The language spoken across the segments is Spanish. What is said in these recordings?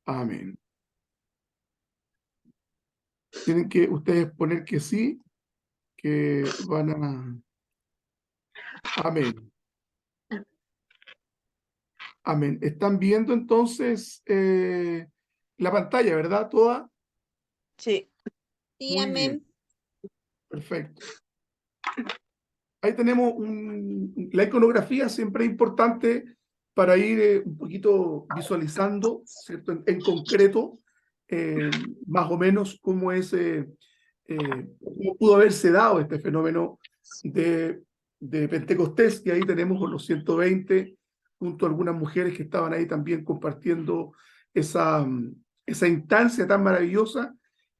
Amén. Tienen que ustedes poner que sí, que van a... Amén. Amén. Están viendo entonces la pantalla, ¿verdad? Toda. Sí. Sí, Muy bien. amén. Perfecto. Ahí tenemos la iconografía, siempre es importante para ir un poquito visualizando, ¿cierto? En concreto, más o menos cómo pudo haberse dado este fenómeno de Pentecostés, y ahí tenemos los 120, junto a algunas mujeres que estaban ahí también compartiendo esa instancia tan maravillosa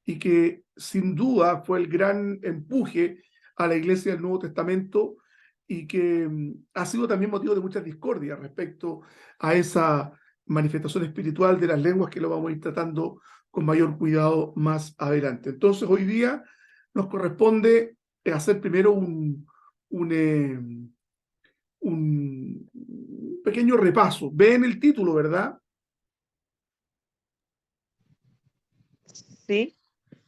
y que sin duda fue el gran empuje a la iglesia del Nuevo Testamento y que ha sido también motivo de muchas discordias respecto a esa manifestación espiritual de las lenguas, que lo vamos a ir tratando con mayor cuidado más adelante. Entonces, hoy día nos corresponde hacer primero un pequeño repaso. Ven el título, ¿verdad? Sí.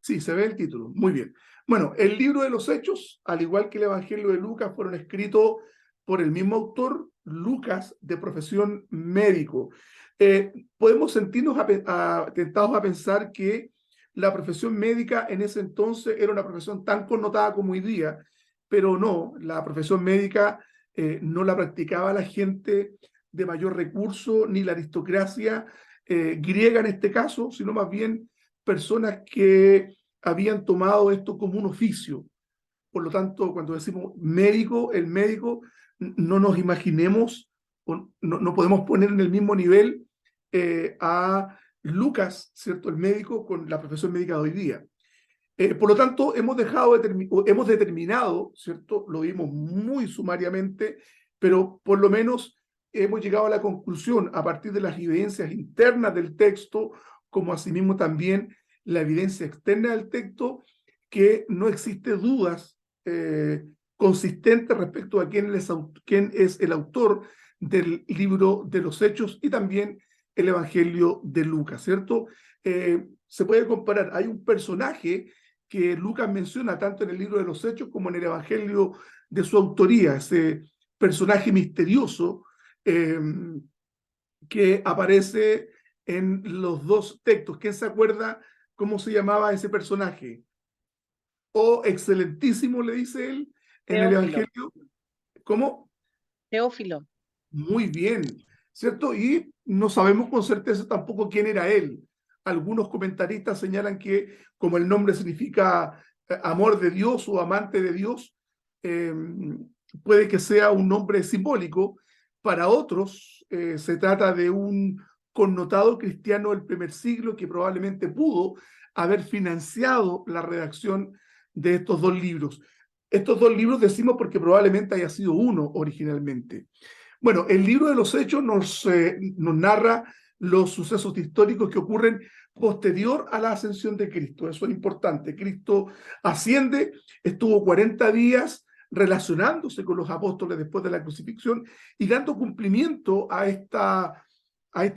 Sí, se ve el título. Muy bien. Bueno, el libro de los Hechos, al igual que el Evangelio de Lucas, fueron escritos por el mismo autor, Lucas, de profesión médico. Podemos sentirnos tentados a pensar que la profesión médica en ese entonces era una profesión tan connotada como hoy día, pero no, la profesión médica no la practicaba la gente de mayor recurso, ni la aristocracia griega en este caso, sino más bien personas que habían tomado esto como un oficio. Por lo tanto, cuando decimos médico, el médico, no nos imaginemos, no podemos poner en el mismo nivel a Lucas, ¿cierto? El médico con la profesión médica de hoy día. Por lo tanto, hemos determinado, ¿cierto? Lo vimos muy sumariamente, pero por lo menos hemos llegado a la conclusión, a partir de las evidencias internas del texto, como asimismo también la evidencia externa del texto, que no existe dudas consistentes respecto a quién es el autor del libro de los Hechos y también el Evangelio de Lucas, ¿cierto? Se puede comparar, hay un personaje que Lucas menciona tanto en el libro de los Hechos como en el Evangelio de su autoría, ese personaje misterioso que aparece en los dos textos. ¿Quién se acuerda cómo se llamaba ese personaje? Oh, excelentísimo, le dice él en el Teófilo. Evangelio. ¿Cómo? Teófilo. Muy bien, ¿cierto? Y no sabemos con certeza tampoco quién era él. Algunos comentaristas señalan que como el nombre significa amor de Dios o amante de Dios, eh, puede que sea un nombre simbólico. Para otros se trata de un connotado cristiano del primer siglo que probablemente pudo haber financiado la redacción de estos dos libros. Estos dos libros decimos porque probablemente haya sido uno originalmente. Bueno, el libro de los Hechos nos narra los sucesos históricos que ocurren posterior a la ascensión de Cristo. Eso es importante. Cristo asciende, estuvo 40 días relacionándose con los apóstoles después de la crucifixión y dando cumplimiento a esta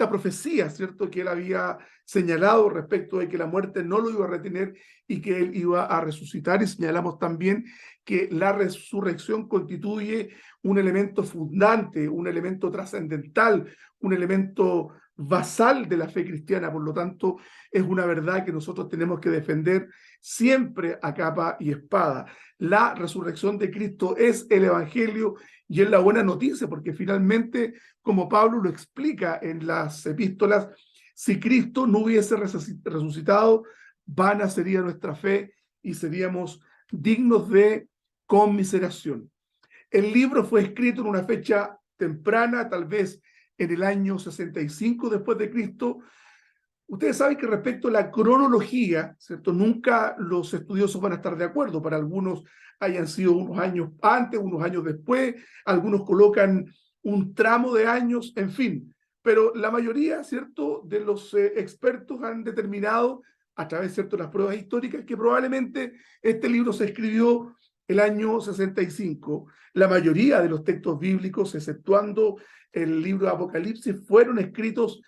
profecía, ¿cierto? Que él había señalado respecto de que la muerte no lo iba a retener y que él iba a resucitar. Y señalamos también que la resurrección constituye un elemento fundante, un elemento trascendental, un elemento basal de la fe cristiana. Por lo tanto, es una verdad que nosotros tenemos que defender siempre a capa y espada. La resurrección de Cristo es el Evangelio y es la buena noticia, porque finalmente, como Pablo lo explica en las epístolas, si Cristo no hubiese resucitado, vana sería nuestra fe y seríamos dignos de conmiseración. El libro fue escrito en una fecha temprana, tal vez en el año 65 después de Cristo. Ustedes saben que respecto a la cronología, ¿cierto? Nunca los estudiosos van a estar de acuerdo. Para algunos hayan sido unos años antes, unos años después, algunos colocan un tramo de años, en fin. Pero la mayoría, ¿cierto?, de los expertos han determinado, a través, ¿cierto?, de las pruebas históricas, que probablemente este libro se escribió el año 65. La mayoría de los textos bíblicos, exceptuando el libro de Apocalipsis, fueron escritos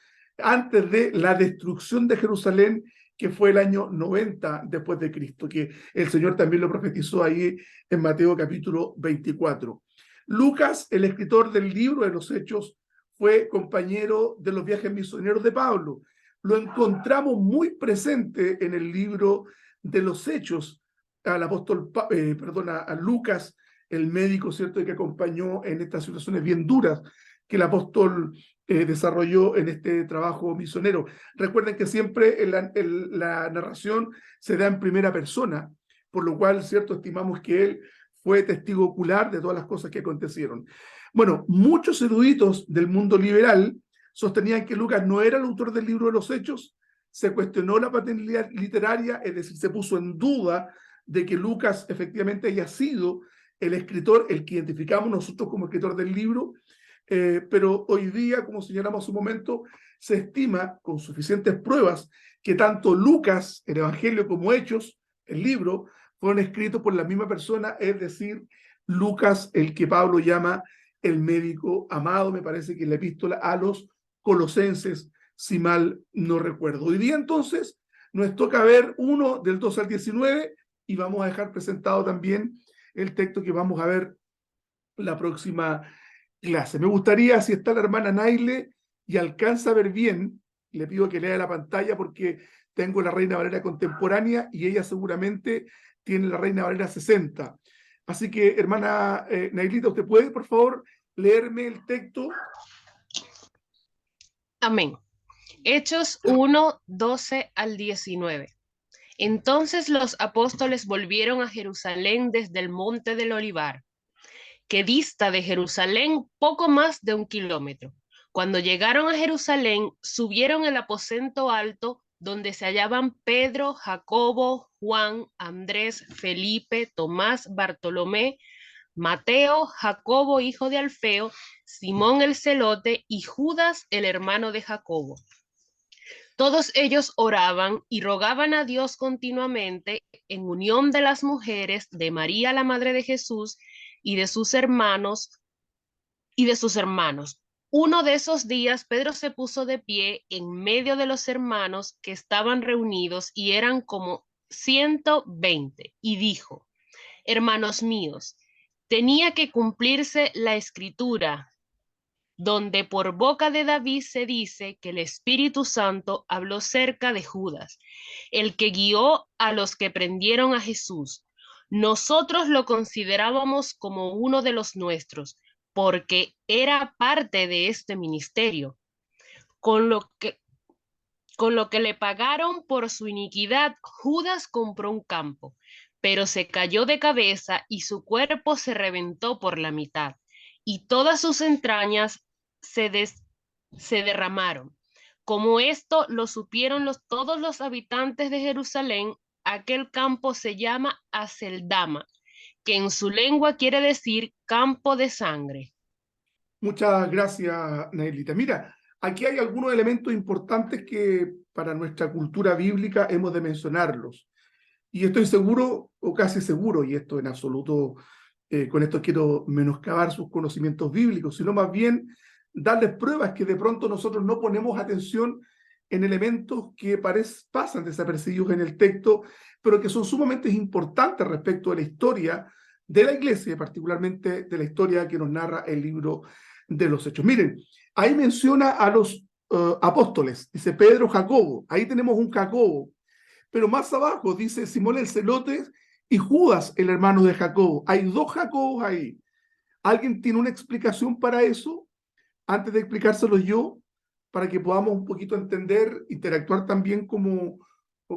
antes de la destrucción de Jerusalén, que fue el año 90 después de Cristo, que el Señor también lo profetizó ahí en Mateo capítulo 24. Lucas, el escritor del libro de los Hechos, fue compañero de los viajes misioneros de Pablo. Lo encontramos muy presente en el libro de los Hechos, al apóstol, a Lucas, el médico, ¿cierto?, que acompañó en estas situaciones bien duras que el apóstol desarrolló en este trabajo misionero. Recuerden que siempre la narración se da en primera persona, por lo cual, ¿cierto?, estimamos que él fue testigo ocular de todas las cosas que acontecieron. Bueno, muchos eruditos del mundo liberal sostenían que Lucas no era el autor del libro de los Hechos, se cuestionó la paternidad literaria, es decir, se puso en duda de que Lucas efectivamente haya sido el escritor, el que identificamos nosotros como escritor del libro, pero hoy día, como señalamos hace un momento, se estima con suficientes pruebas que tanto Lucas, el Evangelio, como Hechos, el libro, fueron escritos por la misma persona, es decir, Lucas, el que Pablo llama el médico amado, me parece que en la epístola a los Colosenses, si mal no recuerdo. Hoy día entonces nos toca ver uno del 2 al 19 y vamos a dejar presentado también el texto que vamos a ver la próxima clase. Me gustaría, si está la hermana Naile y alcanza a ver bien, le pido que lea la pantalla porque tengo la Reina Valera contemporánea y ella seguramente tiene la Reina Valera 60. Así que, hermana Nailita, ¿usted puede, por favor, leerme el texto? Amén. Hechos 1, 12 al 19. Entonces los apóstoles volvieron a Jerusalén desde el monte del Olivar, que dista de Jerusalén poco más de 1 kilómetro. Cuando llegaron a Jerusalén, subieron al aposento alto donde se hallaban Pedro, Jacobo, Juan, Andrés, Felipe, Tomás, Bartolomé, Mateo, Jacobo, hijo de Alfeo, Simón el celote y Judas, el hermano de Jacobo. Todos ellos oraban y rogaban a Dios continuamente en unión de las mujeres, de María, la madre de Jesús, y de sus hermanos. Uno de esos días, Pedro se puso de pie en medio de los hermanos que estaban reunidos y eran como 120 y dijo: hermanos míos, tenía que cumplirse la escritura, donde por boca de David se dice que el Espíritu Santo habló cerca de Judas, el que guió a los que prendieron a Jesús. Nosotros lo considerábamos como uno de los nuestros, porque era parte de este ministerio. Con lo que le pagaron por su iniquidad, Judas compró un campo, pero se cayó de cabeza y su cuerpo se reventó por la mitad, y todas sus entrañas se derramaron. Como esto lo supieron todos los habitantes de Jerusalén, aquel campo se llama Aceldama, que en su lengua quiere decir campo de sangre. Muchas gracias, Nailita. Mira, aquí hay algunos elementos importantes que para nuestra cultura bíblica hemos de mencionarlos. Y estoy seguro, o casi seguro, y esto en absoluto, con esto quiero menoscabar sus conocimientos bíblicos, sino más bien darles pruebas que de pronto nosotros no ponemos atención en elementos que pasan desapercibidos en el texto, pero que son sumamente importantes respecto a la historia de la iglesia, particularmente de la historia que nos narra el libro de los Hechos. Miren, ahí menciona a los apóstoles, dice Pedro, Jacobo, ahí tenemos un Jacobo, pero más abajo dice Simón el celote y Judas, el hermano de Jacobo. Hay dos Jacobos ahí. ¿Alguien tiene una explicación para eso? Antes de explicárselo yo, para que podamos un poquito entender, interactuar también como,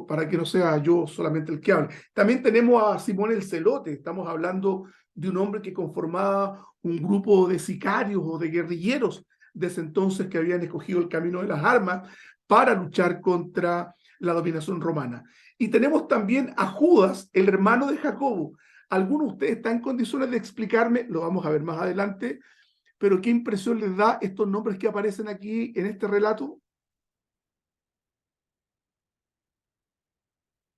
para que no sea yo solamente el que hable. También tenemos a Simón el celote. Estamos hablando de un hombre que conformaba un grupo de sicarios o de guerrilleros de ese entonces que habían escogido el camino de las armas para luchar contra la dominación romana. Y tenemos también a Judas, el hermano de Jacobo. ¿Alguno de ustedes está en condiciones de explicarme? Lo vamos a ver más adelante, pero ¿qué impresión les da estos nombres que aparecen aquí en este relato?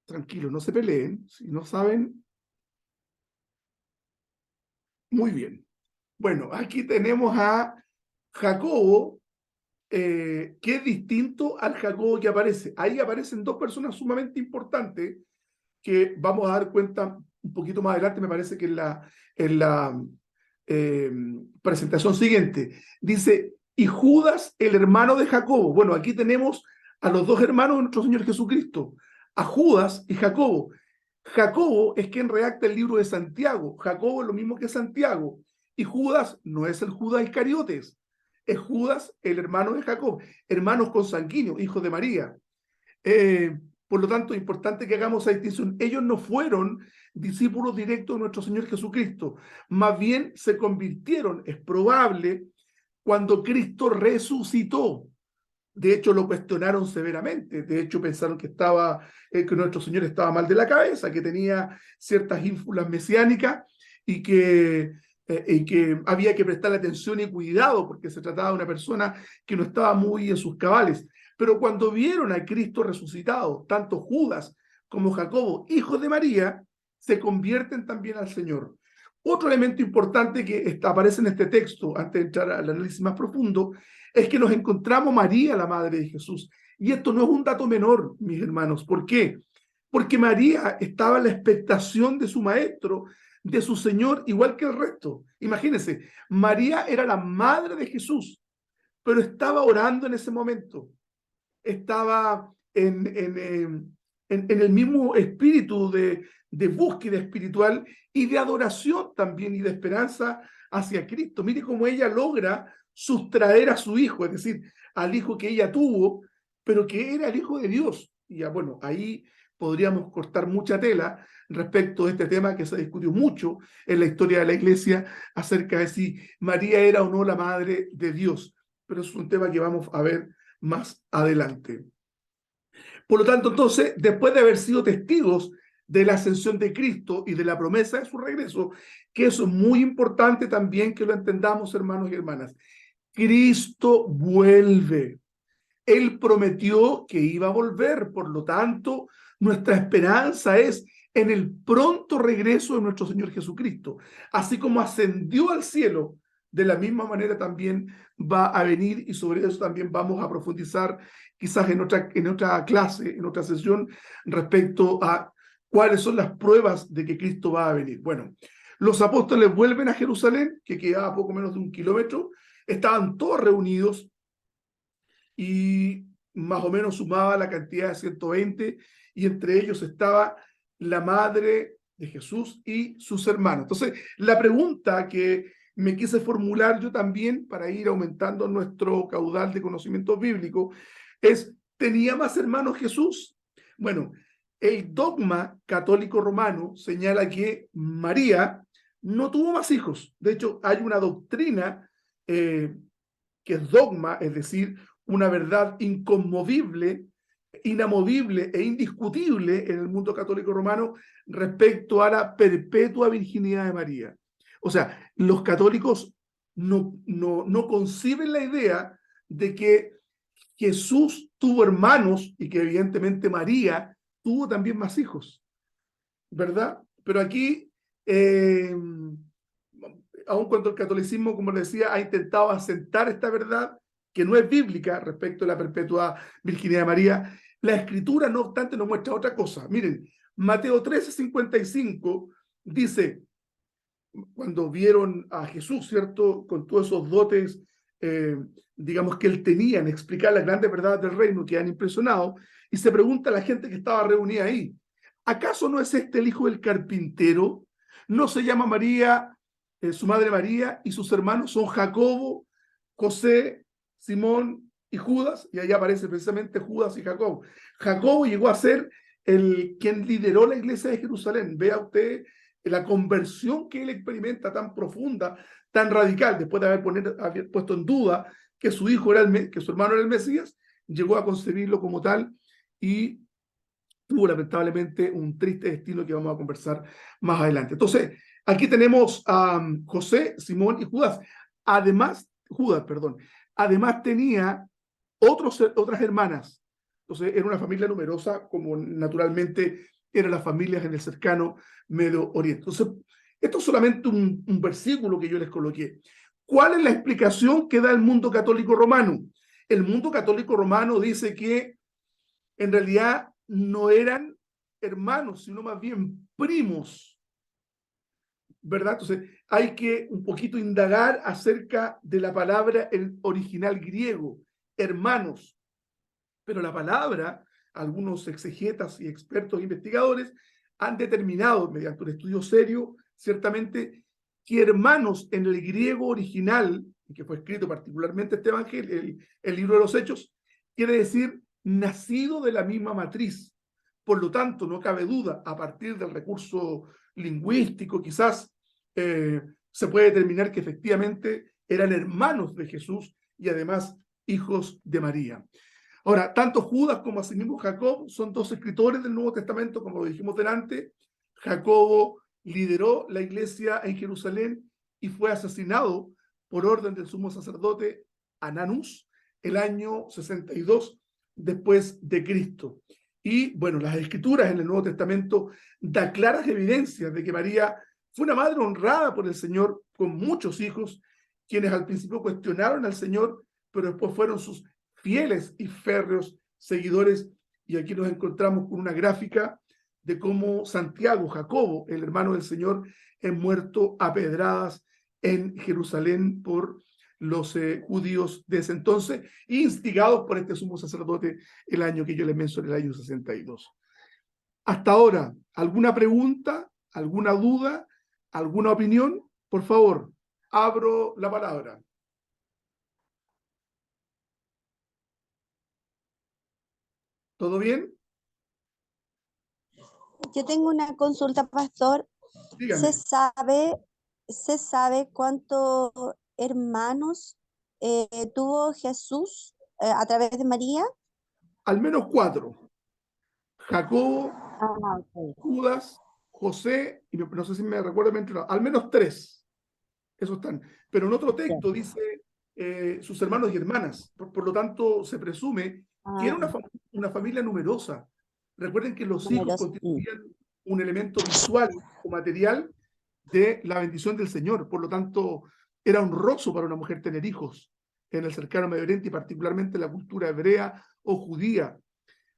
Tranquilo, no se peleen, si no saben. Muy bien. Bueno, aquí tenemos a Jacobo, que es distinto al Jacobo que aparece. Ahí aparecen dos personas sumamente importantes que vamos a dar cuenta un poquito más adelante, me parece que en la presentación siguiente. Dice, y Judas, el hermano de Jacobo. Bueno, aquí tenemos a los dos hermanos de nuestro Señor Jesucristo, a Judas y Jacobo. Jacobo es quien redacta el libro de Santiago. Jacobo es lo mismo que Santiago. Y Judas no es el Judas Iscariotes, es Judas, el hermano de Jacob, hermanos consanguíneos, hijos de María. Por lo tanto, es importante que hagamos esa distinción. Ellos no fueron discípulos directos de nuestro Señor Jesucristo, más bien se convirtieron, es probable, cuando Cristo resucitó. De hecho, lo cuestionaron severamente. De hecho, pensaron que nuestro Señor estaba mal de la cabeza, que tenía ciertas ínfulas mesiánicas y que había que prestarle atención y cuidado porque se trataba de una persona que no estaba muy en sus cabales. Pero cuando vieron a Cristo resucitado, tanto Judas como Jacobo, hijos de María, se convierten también al Señor. Otro elemento importante que aparece en este texto, antes de entrar al análisis más profundo, es que nos encontramos María, la madre de Jesús. Y esto no es un dato menor, mis hermanos. ¿Por qué? Porque María estaba en la expectación de su maestro, de su Señor, igual que el resto. Imagínense, María era la madre de Jesús, pero estaba orando en ese momento. Estaba en el mismo espíritu de búsqueda espiritual y de adoración también y de esperanza hacia Cristo. Mire cómo ella logra sustraer a su hijo, es decir, al hijo que ella tuvo, pero que era el hijo de Dios. Y ya, bueno, ahí podríamos cortar mucha tela respecto de este tema que se discutió mucho en la historia de la iglesia acerca de si María era o no la madre de Dios. Pero es un tema que vamos a ver más adelante. Por lo tanto, entonces, después de haber sido testigos de la ascensión de Cristo y de la promesa de su regreso, que eso es muy importante también que lo entendamos, hermanos y hermanas. Cristo vuelve. Él prometió que iba a volver, por lo tanto, nuestra esperanza es en el pronto regreso de nuestro Señor Jesucristo. Así como ascendió al cielo, de la misma manera también va a venir, y sobre eso también vamos a profundizar quizás en otra clase, en otra sesión, respecto a cuáles son las pruebas de que Cristo va a venir. Bueno, los apóstoles vuelven a Jerusalén, que quedaba poco menos de 1 kilómetro, estaban todos reunidos y más o menos sumaba la cantidad de 120, y entre ellos estaba la madre de Jesús y sus hermanos. Entonces, la pregunta que me quise formular yo también para ir aumentando nuestro caudal de conocimiento bíblico es, ¿tenía más hermanos Jesús? Bueno, el dogma católico romano señala que María no tuvo más hijos. De hecho, hay una doctrina que es dogma, es decir, una verdad inconmovible, inamovible e indiscutible en el mundo católico romano respecto a la perpetua virginidad de María. O sea, los católicos no conciben la idea de que Jesús tuvo hermanos y que evidentemente María tuvo también más hijos, ¿verdad? Pero aquí, aun cuando el catolicismo, como les decía, ha intentado asentar esta verdad, que no es bíblica respecto a la perpetua virginidad de María, la Escritura, no obstante, nos muestra otra cosa. Miren, Mateo 13:55 dice, cuando vieron a Jesús, ¿cierto?, con todos esos dotes, digamos, que él tenía en explicar las grandes verdades del reino, que han impresionado, y se pregunta a la gente que estaba reunida ahí, ¿acaso no es este el hijo del carpintero? ¿No se llama María, su madre María, y sus hermanos son Jacobo, José, Simón y Judas? Y ahí aparece precisamente Judas y Jacobo. Jacobo llegó a ser quien lideró la iglesia de Jerusalén. Vea usted la conversión que él experimenta tan profunda, tan radical, después de haber puesto en duda que su hijo que su hermano era el Mesías, llegó a concebirlo como tal y tuvo lamentablemente un triste destino que vamos a conversar más adelante. Entonces, aquí tenemos a José, Simón y Judas. Además tenía otras hermanas. Entonces, era una familia numerosa, como naturalmente eran las familias en el cercano Medio Oriente. Entonces, esto es solamente un versículo que yo les coloqué. ¿Cuál es la explicación que da el mundo católico romano? El mundo católico romano dice que en realidad no eran hermanos, sino más bien primos, ¿verdad? Entonces hay que un poquito indagar acerca de la palabra en original griego, hermanos. Pero la palabra, algunos exegetas y expertos investigadores han determinado, mediante un estudio serio, ciertamente, que hermanos en el griego original, que fue escrito particularmente este evangelio, el libro de los Hechos, quiere decir nacido de la misma matriz. Por lo tanto, no cabe duda, a partir del recurso lingüístico, quizás se puede determinar que efectivamente eran hermanos de Jesús y además hijos de María. Ahora, tanto Judas como asimismo Jacob son dos escritores del Nuevo Testamento, como lo dijimos delante. Jacobo lideró la iglesia en Jerusalén y fue asesinado por orden del sumo sacerdote Ananus el año 62 después de Cristo. Y bueno, las escrituras en el Nuevo Testamento dan claras evidencias de que María fue una madre honrada por el Señor con muchos hijos, quienes al principio cuestionaron al Señor, pero después fueron sus fieles y férreos seguidores. Y aquí nos encontramos con una gráfica de cómo Santiago, Jacobo, el hermano del Señor, es muerto a pedradas en Jerusalén por los judíos de ese entonces, instigados por este sumo sacerdote el año que yo les mencioné, el año 62. Hasta ahora, ¿alguna pregunta, alguna duda, alguna opinión? Por favor, abro la palabra. ¿Todo bien? Yo tengo una consulta, pastor. Dígame. ¿Se sabe cuántos hermanos tuvo Jesús a través de María? Al menos 4. Jacobo, Okay. Judas, José, y no sé si me recuerdo bien, al menos 3. Esos están. Pero en otro texto dice sus hermanos y hermanas. Por lo tanto, se presume que era una familia numerosa. Recuerden que los hijos constituían un elemento visual o material de la bendición del Señor. Por lo tanto, era honroso para una mujer tener hijos en el cercano Medio Oriente y particularmente en la cultura hebrea o judía.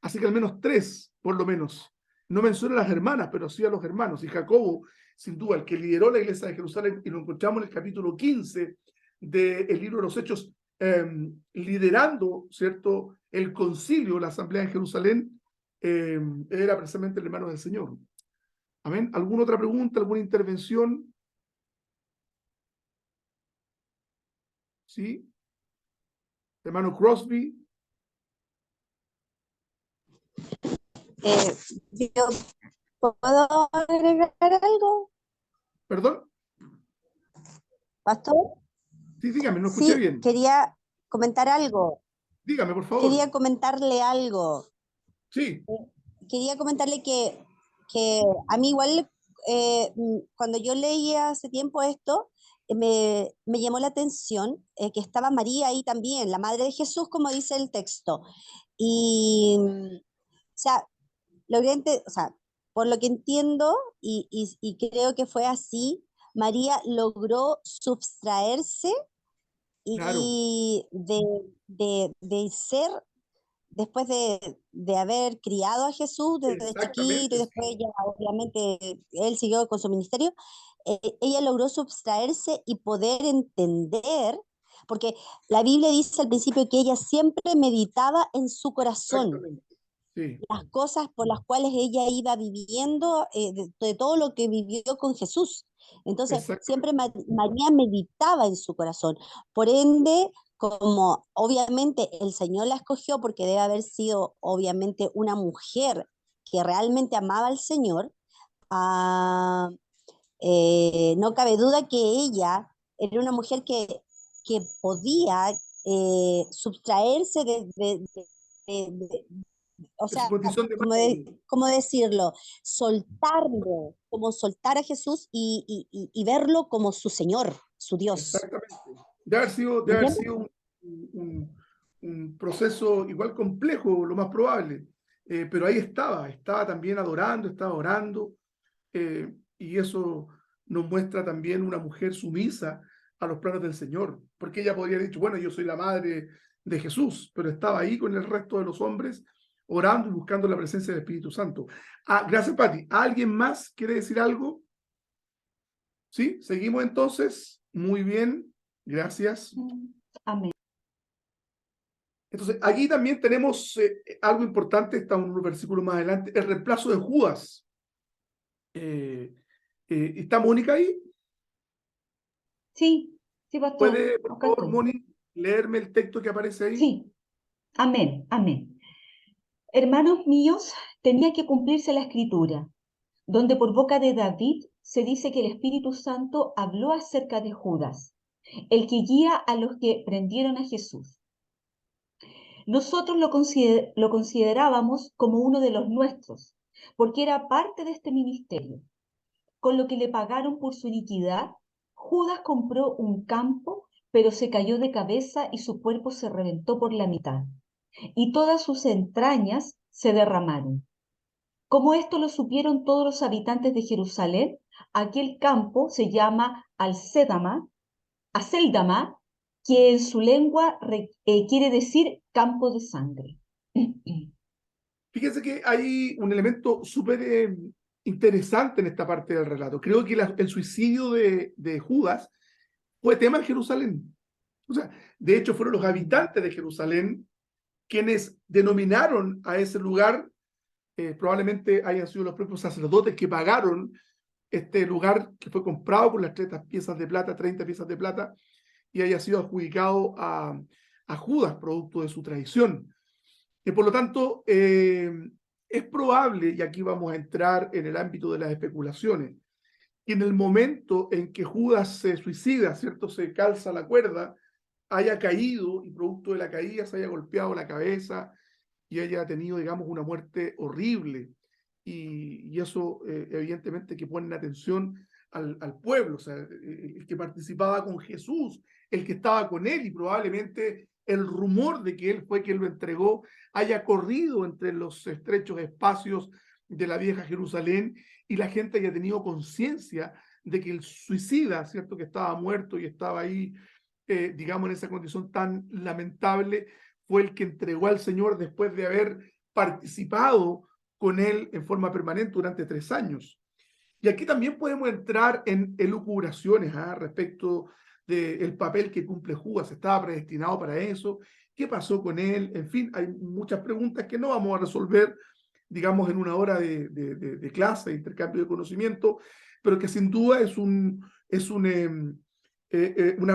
Así que al menos 3, por lo menos. No menciona a las hermanas, pero sí a los hermanos. Y Jacobo, sin duda, el que lideró la iglesia de Jerusalén, y lo encontramos en el capítulo 15 del libro de los Hechos, liderando, ¿cierto?, el concilio, la asamblea en Jerusalén, era precisamente el hermano del Señor. Amén. ¿Alguna otra pregunta, alguna intervención? ¿Sí? Hermano Crosby. ¿Yo puedo agregar algo, ¿Perdón? pastor? Sí, dígame, no escuché bien. Quería comentar algo. Dígame, por favor. Quería comentarle algo. Sí. Quería comentarle que a mí igual, cuando yo leía hace tiempo esto, me llamó la atención que estaba María ahí también, la madre de Jesús, como dice el texto. Y, o sea, o sea, por lo que entiendo, y creo que fue así, María logró subtraerse Claro. y de ser, después de haber criado a Jesús desde chiquito y Exactamente, después sí. ya obviamente él siguió con su ministerio, ella logró subtraerse y poder entender, porque la Biblia dice al principio que ella siempre meditaba en su corazón Exactamente. Sí. las cosas por las cuales ella iba viviendo, de todo lo que vivió con Jesús. Entonces, siempre María meditaba en su corazón. Por ende, como obviamente el Señor la escogió porque debe haber sido obviamente una mujer que realmente amaba al Señor, ah, no cabe duda que ella era una mujer que podía subtraerse o Es su sea, condición de como, madre. ¿cómo decirlo? Soltarlo, como soltar a Jesús y verlo como su Señor, su Dios. Exactamente. De haber ¿Me entiendes? sido un proceso igual complejo, lo más probable. Pero ahí estaba también adorando, estaba orando, y eso nos muestra también una mujer sumisa a los planes del Señor, porque ella podría haber dicho, bueno, yo soy la madre de Jesús, pero estaba ahí con el resto de los hombres orando y buscando la presencia del Espíritu Santo. Gracias, Pati. ¿Alguien más quiere decir algo? ¿Sí? ¿Seguimos entonces? Muy bien. Gracias. Amén. Entonces, aquí también tenemos algo importante, está un versículo más adelante, el reemplazo de Judas. ¿Está Mónica ahí? Sí, sí, pastor. ¿Puede, por Acá favor, estoy. Moni, leerme el texto que aparece ahí? Sí, amén, amén. Hermanos míos, tenía que cumplirse la escritura, donde por boca de David se dice que el Espíritu Santo habló acerca de Judas, el que guía a los que prendieron a Jesús. Nosotros lo considerábamos como uno de los nuestros, porque era parte de este ministerio. Con lo que le pagaron por su iniquidad, Judas compró un campo, pero se cayó de cabeza y su cuerpo se reventó por la mitad, y todas sus entrañas se derramaron. Como esto lo supieron todos los habitantes de Jerusalén, aquel campo se llama Acéldama, que en su lengua quiere decir campo de sangre. Fíjense que hay un elemento súper interesante en esta parte del relato. Creo que el suicidio de Judas fue tema en Jerusalén. O sea, de hecho fueron los habitantes de Jerusalén quienes denominaron a ese lugar, probablemente hayan sido los propios sacerdotes que pagaron este lugar que fue comprado por las 30 piezas de plata, y haya sido adjudicado a Judas, producto de su traición. Y por lo tanto, es probable, y aquí vamos a entrar en el ámbito de las especulaciones, que en el momento en que Judas se suicida, ¿cierto? Se calza la cuerda, haya caído y producto de la caída se haya golpeado la cabeza y haya tenido, digamos, una muerte horrible. Y eso, evidentemente, que pone en atención al pueblo, o sea, el que participaba con Jesús, el que estaba con él, y probablemente el rumor de que él fue quien lo entregó haya corrido entre los estrechos espacios de la vieja Jerusalén y la gente haya tenido conciencia de que el suicida, ¿cierto?, que estaba muerto y estaba ahí, digamos, en esa condición tan lamentable, fue el que entregó al Señor después de haber participado con él en forma permanente durante 3 años. Y aquí también podemos entrar en elucubraciones respecto del papel que cumple Judas. ¿Estaba predestinado para eso? ¿Qué pasó con él? En fin, hay muchas preguntas que no vamos a resolver, digamos, en una hora de clase, de intercambio de conocimiento, pero que sin duda es una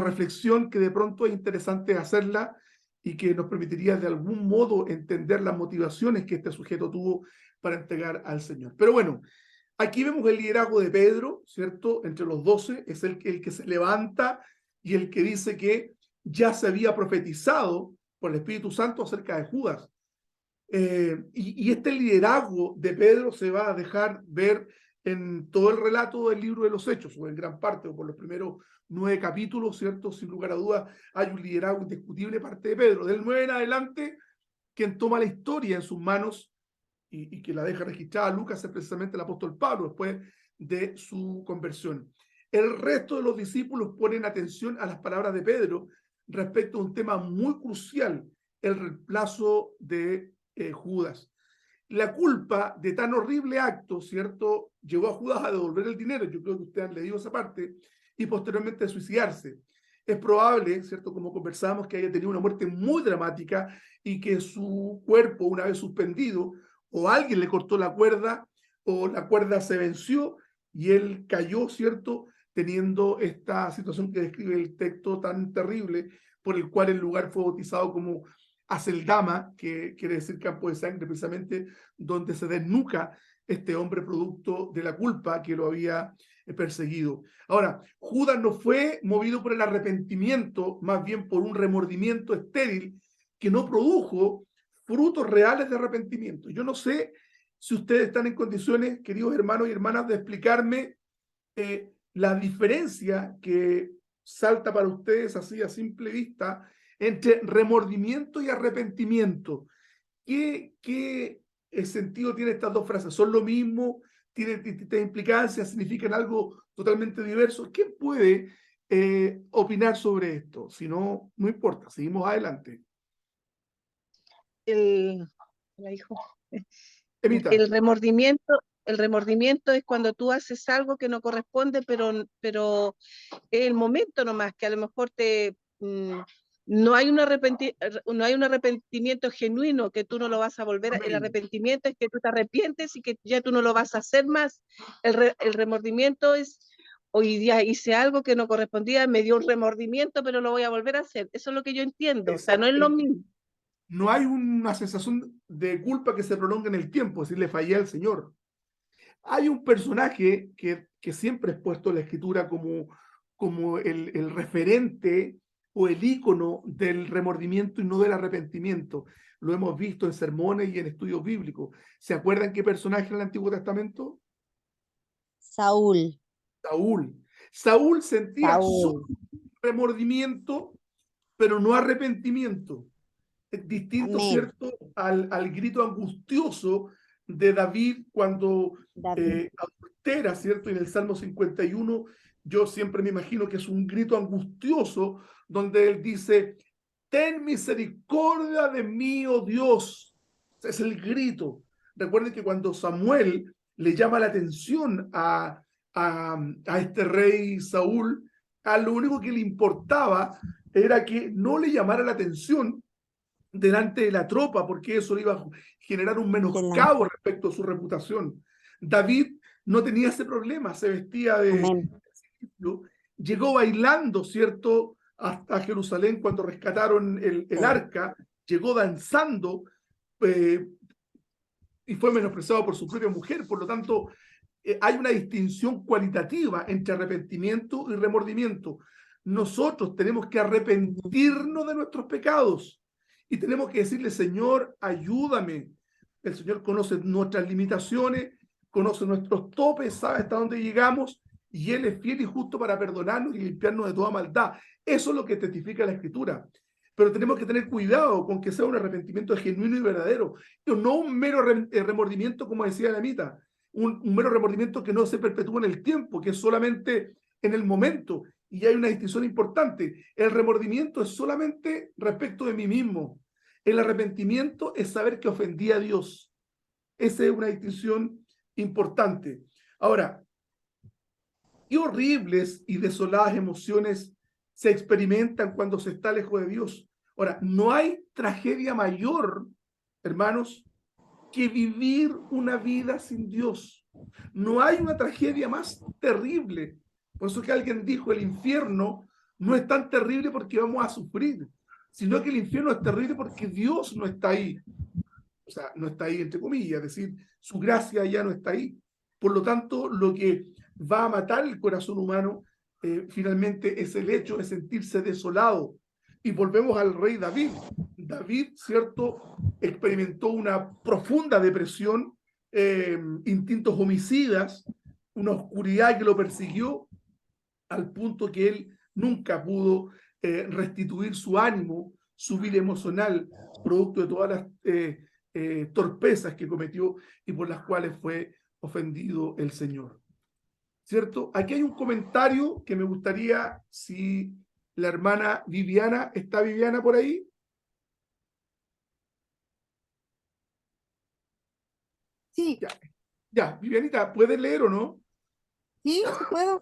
reflexión que de pronto es interesante hacerla y que nos permitiría de algún modo entender las motivaciones que este sujeto tuvo para entregar al Señor. Pero bueno, aquí vemos el liderazgo de Pedro, ¿cierto? Entre los 12, es el que se levanta y el que dice que ya se había profetizado por el Espíritu Santo acerca de Judas. Y este liderazgo de Pedro se va a dejar ver en todo el relato del libro de los Hechos, o en gran parte, o por los primeros 9 capítulos, ¿cierto? Sin lugar a dudas, hay un liderazgo indiscutible de parte de Pedro. Del 9 en adelante, quien toma la historia en sus manos y que la deja registrada Lucas es precisamente el apóstol Pablo, después de su conversión. El resto de los discípulos ponen atención a las palabras de Pedro respecto a un tema muy crucial, el reemplazo de Judas. La culpa de tan horrible acto, ¿cierto?, llevó a Judas a devolver el dinero, yo creo que ustedes han leído esa parte, y posteriormente a suicidarse. Es probable, ¿cierto?, como conversábamos, que haya tenido una muerte muy dramática y que su cuerpo, una vez suspendido, o alguien le cortó la cuerda, o la cuerda se venció y él cayó, ¿cierto?, teniendo esta situación que describe el texto tan terrible, por el cual el lugar fue bautizado como Aceldama, que quiere decir campo de sangre, precisamente donde se desnuca este hombre producto de la culpa que lo había perseguido. Ahora, Judas no fue movido por el arrepentimiento, más bien por un remordimiento estéril que no produjo frutos reales de arrepentimiento. Yo no sé si ustedes están en condiciones, queridos hermanos y hermanas, de explicarme la diferencia que salta para ustedes así a simple vista entre remordimiento y arrepentimiento. ¿Qué sentido tienen estas dos frases? ¿Son lo mismo? ¿Tienen distintas implicancias? ¿Significan algo totalmente diverso? ¿Quién puede opinar sobre esto? Si no, no importa, seguimos adelante. la dijo, Evita. el remordimiento es cuando tú haces algo que no corresponde, pero es el momento nomás, que a lo mejor no hay un arrepentimiento genuino, que tú no lo vas a volver. El arrepentimiento es que tú te arrepientes y que ya tú no lo vas a hacer más. El remordimiento es, hoy día hice algo que no correspondía, me dio un remordimiento, pero lo voy a volver a hacer. Eso es lo que yo entiendo. Exacto. O sea, no es lo mismo. No hay una sensación de culpa que se prolongue en el tiempo, es decir, le fallé al Señor. Hay un personaje que siempre es puesto en la Escritura como el referente o el ícono del remordimiento y no del arrepentimiento. Lo hemos visto en sermones y en estudios bíblicos. ¿Se acuerdan qué personaje en el Antiguo Testamento? Saúl. Saúl sentía su remordimiento, pero no arrepentimiento. Es distinto, Amén. ¿cierto?, al grito angustioso de David cuando adultera, ¿cierto? En el Salmo 51, yo siempre me imagino que es un grito angustioso donde él dice, ten misericordia de mí, oh Dios. Es el grito. Recuerden que cuando Samuel le llama la atención a este rey Saúl, a lo único que le importaba era que no le llamara la atención delante de la tropa, porque eso le iba a generar un menoscabo respecto a su reputación. David no tenía ese problema, se vestía de llegó bailando, ¿cierto?, hasta Jerusalén cuando rescataron el arca, llegó danzando y fue menospreciado por su propia mujer. Por lo tanto, hay una distinción cualitativa entre arrepentimiento y remordimiento. Nosotros tenemos que arrepentirnos de nuestros pecados y tenemos que decirle, Señor, ayúdame. El Señor conoce nuestras limitaciones, conoce nuestros topes, sabe hasta dónde llegamos, y Él es fiel y justo para perdonarnos y limpiarnos de toda maldad. Eso es lo que testifica la Escritura. Pero tenemos que tener cuidado con que sea un arrepentimiento genuino y verdadero, pero no un mero remordimiento, como decía la Amita, un mero remordimiento que no se perpetúa en el tiempo, que es solamente en el momento. Y hay una distinción importante. El remordimiento es solamente respecto de mí mismo. El arrepentimiento es saber que ofendí a Dios. Esa es una distinción importante. Ahora, qué horribles y desoladas emociones se experimentan cuando se está lejos de Dios. Ahora, no hay tragedia mayor, hermanos, que vivir una vida sin Dios. No hay una tragedia más terrible. Por eso que alguien dijo, el infierno no es tan terrible porque vamos a sufrir, sino que el infierno es terrible porque Dios no está ahí. O sea, no está ahí entre comillas, es decir, su gracia ya no está ahí. Por lo tanto, lo que va a matar el corazón humano finalmente es el hecho de sentirse desolado. Y volvemos al rey David. David, ¿cierto?, experimentó una profunda depresión, instintos homicidas, una oscuridad que lo persiguió al punto que él nunca pudo restituir su ánimo, su vida emocional, producto de todas las torpezas que cometió y por las cuales fue ofendido el Señor. ¿Cierto? Aquí hay un comentario que me gustaría, si la hermana Viviana, ¿está Viviana por ahí? Sí. Ya, Vivianita, ¿puedes leer o no? Sí, puedo.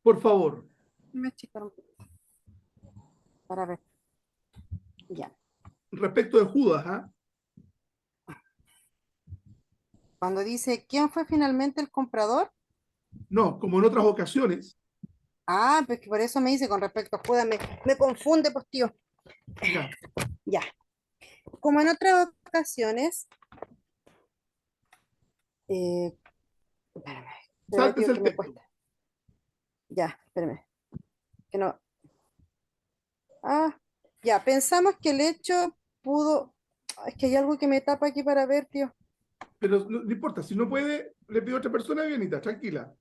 Por favor. Me achicaron para ver. Ya. Respecto de Judas, ¿ah? Cuando dice, ¿quién fue finalmente el comprador? No, como en otras ocasiones. Ah, pues que por eso me dice con respecto a Judas, me confunde, pues tío. Ya. Ya. Como en otras ocasiones, espérame, Saltes tío, el que me texto. cuesta. Ya, espérame. Que no. Ah, ya, pensamos que el hecho pudo. Es que hay algo que me tapa aquí para ver, tío. Pero no importa, si no puede, le pido a otra persona, Vivianita, tranquila.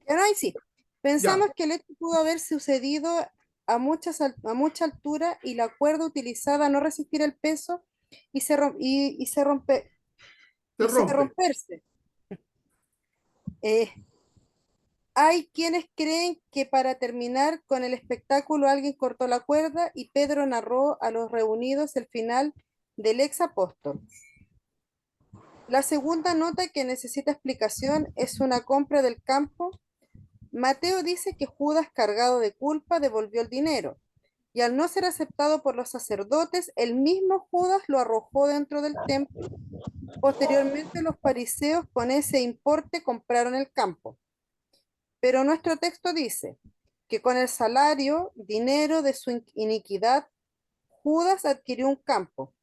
Pero ahí sí. Pensamos Ya. que el hecho pudo haber sucedido a mucha altura y la cuerda utilizada a no resistir el peso y se Se rompe. romperse. Hay quienes creen que para terminar con el espectáculo alguien cortó la cuerda y Pedro narró a los reunidos el final del ex apóstol. La segunda nota que necesita explicación es una compra del campo. Mateo dice que Judas, cargado de culpa, devolvió el dinero, y al no ser aceptado por los sacerdotes, el mismo Judas lo arrojó dentro del templo. Posteriormente, los fariseos con ese importe compraron el campo. Pero nuestro texto dice que con el salario, dinero de su iniquidad, Judas adquirió un campo.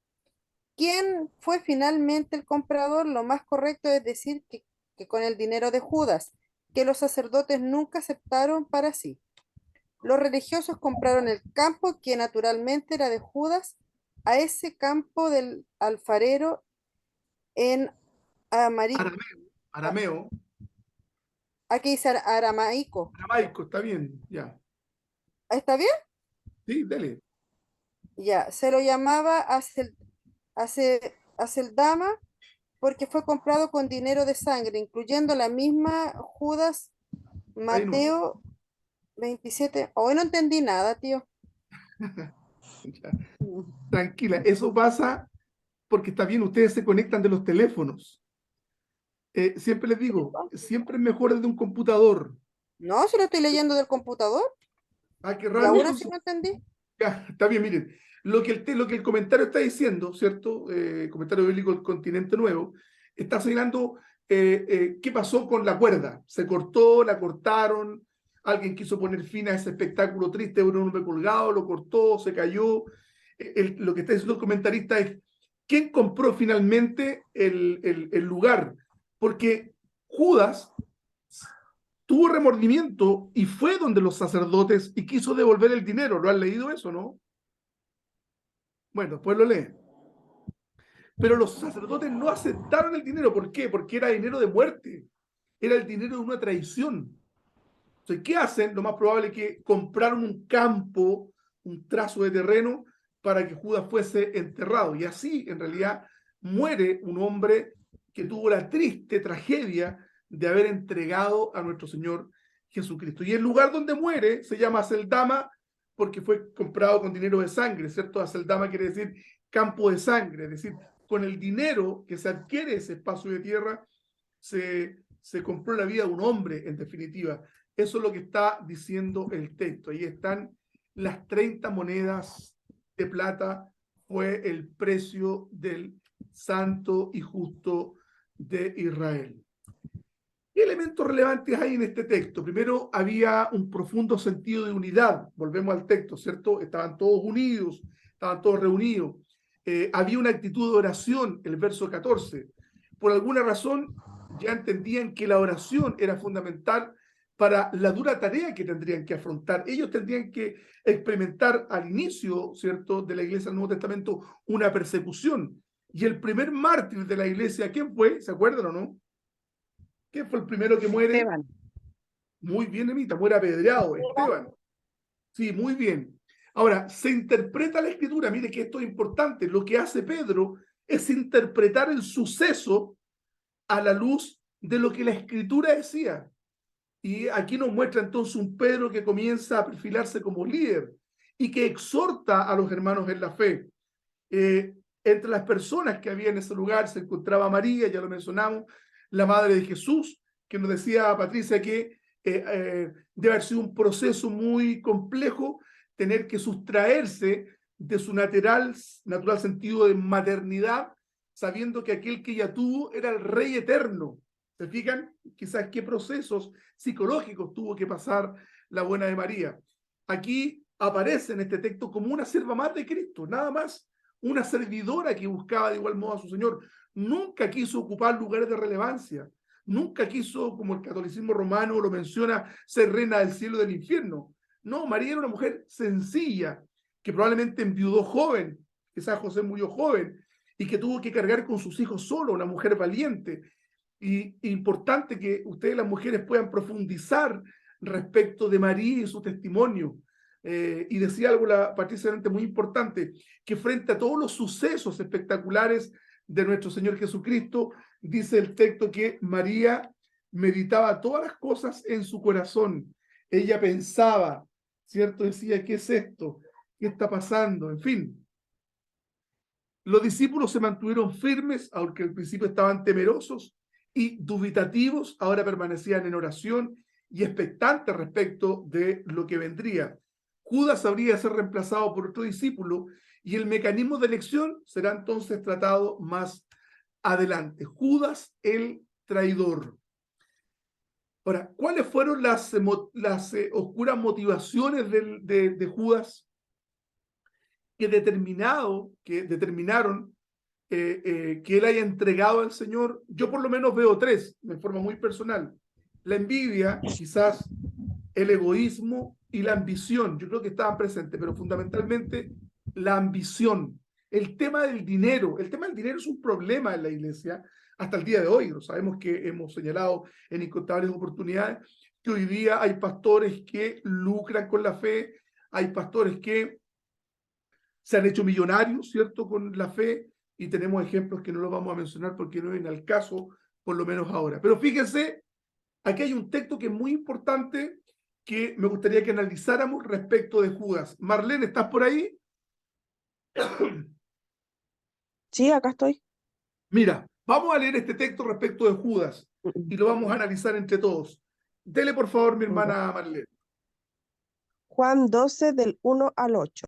¿Quién fue finalmente el comprador? Lo más correcto es decir que con el dinero de Judas, que los sacerdotes nunca aceptaron para sí. Los religiosos compraron el campo, que naturalmente era de Judas, a ese campo del alfarero en Arameo, arameo, aquí dice aramaico. aramaico, está bien, ya. ¿Está bien? Sí, dele. Ya, se lo llamaba Aceldama porque fue comprado con dinero de sangre, incluyendo la misma Judas. Ahí no. Mateo 27. Hoy no entendí nada, tío. Ya. Tranquila, eso pasa porque está bien, ustedes se conectan de los teléfonos. Siempre les digo, siempre es mejor desde un computador. No, si lo estoy leyendo del computador. Ah, qué Y raro. ahora sí no entendí. Ya, está bien, miren. Lo que el comentario está diciendo, ¿cierto? Comentario bíblico del Continente Nuevo, está señalando qué pasó con la cuerda. Se cortó, la cortaron, alguien quiso poner fin a ese espectáculo triste, un hombre colgado, lo cortó, se cayó. Lo que está diciendo el comentarista es, ¿quién compró finalmente el lugar? Porque Judas tuvo remordimiento y fue donde los sacerdotes y quiso devolver el dinero. ¿Lo han leído eso, no? Bueno, después lo leen. Pero los sacerdotes no aceptaron el dinero. ¿Por qué? Porque era dinero de muerte. Era el dinero de una traición. Entonces, ¿qué hacen? Lo más probable es que compraron un campo, un trazo de terreno, para que Judas fuese enterrado. Y así, en realidad, muere un hombre que tuvo la triste tragedia de haber entregado a nuestro Señor Jesucristo. Y el lugar donde muere se llama Aceldama porque fue comprado con dinero de sangre, ¿cierto? Aceldama quiere decir campo de sangre, es decir, con el dinero que se adquiere ese espacio de tierra, se compró la vida de un hombre, en definitiva. Eso es lo que está diciendo el texto. Ahí están las 30 monedas de plata, fue el precio del santo y justo de Israel. ¿Qué elementos relevantes hay en este texto? Primero, había un profundo sentido de unidad. Volvemos al texto, ¿cierto? Estaban todos unidos, estaban todos reunidos. Había una actitud de oración, el verso 14. Por alguna razón, ya entendían que la oración era fundamental para la dura tarea que tendrían que afrontar. Ellos tendrían que experimentar al inicio, ¿cierto?, de la iglesia del Nuevo Testamento, una persecución. Y el primer mártir de la iglesia, ¿quién fue? ¿Se acuerdan o no? ¿Quién fue el primero que muere? Esteban. Muy bien, Emita, muere apedreado, Esteban. Sí, muy bien. Ahora, se interpreta la escritura, mire que esto es importante, lo que hace Pedro es interpretar el suceso a la luz de lo que la escritura decía. Y aquí nos muestra entonces un Pedro que comienza a perfilarse como líder y que exhorta a los hermanos en la fe. Entre las personas que había en ese lugar se encontraba María, ya lo mencionamos, la madre de Jesús, que nos decía Patricia que debe haber sido un proceso muy complejo tener que sustraerse de su natural sentido de maternidad, sabiendo que aquel que ella tuvo era el Rey eterno. ¿Se fijan? Quizás qué procesos psicológicos tuvo que pasar la buena de María. Aquí aparece en este texto como una sierva más de Cristo, nada más, una servidora que buscaba de igual modo a su Señor. Nunca quiso ocupar lugares de relevancia, nunca quiso, como el catolicismo romano lo menciona, ser reina del cielo y del infierno. No, María era una mujer sencilla, que probablemente enviudó joven, quizás José murió joven, y que tuvo que cargar con sus hijos solo, una mujer valiente. Y importante que ustedes, las mujeres, puedan profundizar respecto de María y su testimonio. Y decía algo la Patricia muy importante, que frente a todos los sucesos espectaculares de nuestro Señor Jesucristo, dice el texto que María meditaba todas las cosas en su corazón. Ella pensaba, ¿cierto? Decía, ¿qué es esto? ¿Qué está pasando? En fin. Los discípulos se mantuvieron firmes, aunque al principio estaban temerosos y dubitativos, ahora permanecían en oración y expectantes respecto de lo que vendría. Judas habría de ser reemplazado por otro discípulo y el mecanismo de elección será entonces tratado más adelante. Judas el traidor. Ahora, ¿cuáles fueron las oscuras motivaciones de Judas que determinaron que él haya entregado al Señor? Yo por lo menos veo tres, de forma muy personal. La envidia, quizás el egoísmo y la ambición. Yo creo que estaban presentes, pero fundamentalmente la ambición. El tema del dinero. El tema del dinero es un problema en la iglesia hasta el día de hoy. Lo sabemos que hemos señalado en incontables oportunidades que hoy día hay pastores que lucran con la fe, hay pastores que se han hecho millonarios, ¿cierto?, con la fe, y tenemos ejemplos que no los vamos a mencionar porque no vienen al caso, por lo menos ahora. Pero fíjense, aquí hay un texto que es muy importante que me gustaría que analizáramos respecto de Judas. Marlene, ¿estás por ahí? Sí, acá estoy. Mira, vamos a leer este texto respecto de Judas y lo vamos a analizar entre todos. Dele, por favor, mi hermana Marlene. Juan 12 del 1 al 8.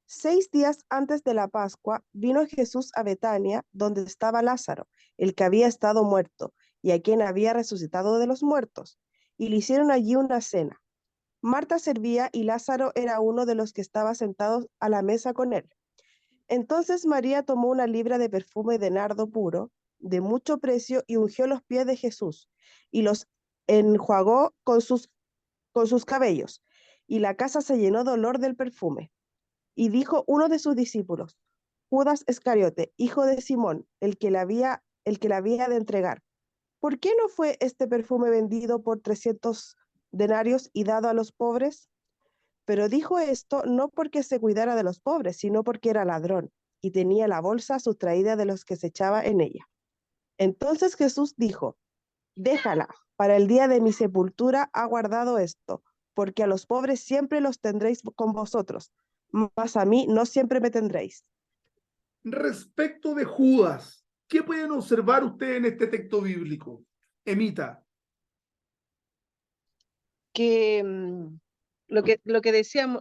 6 días antes de la Pascua vino Jesús a Betania, donde estaba Lázaro, el que había estado muerto, y a quien había resucitado de los muertos, y le hicieron allí una cena. Marta servía y Lázaro era uno de los que estaba sentados a la mesa con él. Entonces María tomó una libra de perfume de nardo puro, de mucho precio, y ungió los pies de Jesús, y los enjuagó con sus cabellos, y la casa se llenó de olor del perfume. Y dijo uno de sus discípulos, Judas Iscariote, hijo de Simón, el que la había de entregar, ¿por qué no fue este perfume vendido por 300 denarios y dado a los pobres? Pero dijo esto no porque se cuidara de los pobres, sino porque era ladrón y tenía la bolsa sustraída de los que se echaba en ella. Entonces Jesús dijo, déjala, para el día de mi sepultura ha guardado esto, porque a los pobres siempre los tendréis con vosotros, mas a mí no siempre me tendréis. Respecto de Judas, ¿qué pueden observar ustedes en este texto bíblico? Emita. Que lo que decía